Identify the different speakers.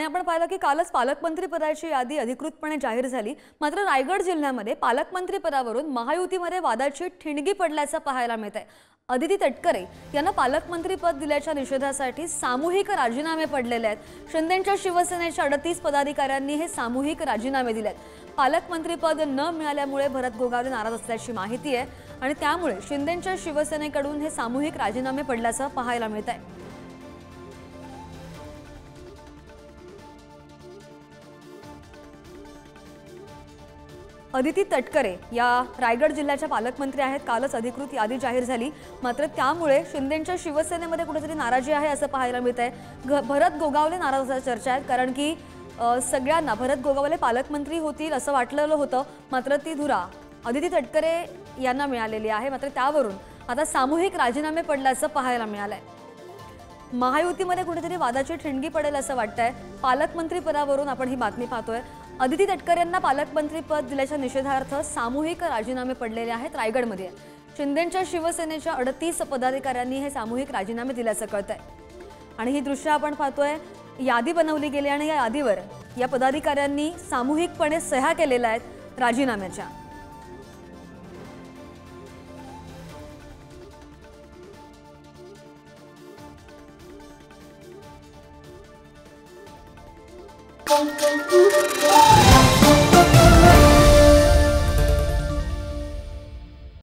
Speaker 1: आणि आपण पाहिलं की कालच पालकमंत्री पदाची यादी अधिकृतपणे जाहीर झाली। मात्र रायगड जिल्ह्यामध्ये पालकमंत्री पदावरून महायुतीमध्ये वादाची ठिणगी पडल्याचं पाहायला मिळतंय। अदिती तटकरे यांना पालकमंत्री पद दिल्याच्या निषेधासाठी सामूहिक राजीनामे पडलेले आहेत। शिंदेंच्या शिवसेनेच्या 38 पदाधिकाऱ्यांनी हे सामूहिक राजीनामे दिलेत। पालकमंत्री पद न मिळाल्यामुळे भरत गोगावले नाराज असल्याची माहिती आहे आणि त्यामुळे शिंदेंच्या शिवसेनेकडून हे सामूहिक राजीनामे पडल्याचं पाहायला मिळतंय। अदिती तटकरे या रायगड जिल्ह्याच्या पालकमंत्री आहेत। कालच अधिकृत यादी जाहीर झाली, मात्र त्यामुळे शिंदेंच्या शिवसेनेमध्ये कुठेतरी नाराजी आहे असं पाहायला मिळतंय। भरत गोगावले नाराज असल्याची चर्चा आहे, कारण की सगळ्यांना भरत गोगावले पालकमंत्री होतील असं वाटलेलं होतं, मात्र ती धुरा अदिती तटकरे यांना मिळालेली आहे। मात्र त्यावरून आता सामूहिक राजीनामे पडल्याचं पाहायला मिळालंय। महायुतीमध्ये कुठेतरी वादाची ठिणगी पडेल असं वाटतंय। पालकमंत्री पदावरून आपण ही बातमी पाहतोय। अदिती तटकरे यांना पालकमंत्री पद दिल्याच्या निषेधार्थ सामूहिक राजीनामे पडलेले आहेत रायगडमध्ये। शिंदेंच्या शिवसेनेच्या 38 पदाधिकाऱ्यांनी हे सामूहिक राजीनामे दिल्याचं कळतंय आणि ही दृश्य आपण पाहतोय। यादी बनवली गेली आणि या यादीवर या पदाधिकाऱ्यांनी सामूहिकपणे सह्या केलेल्या आहेत राजीनाम्याच्या।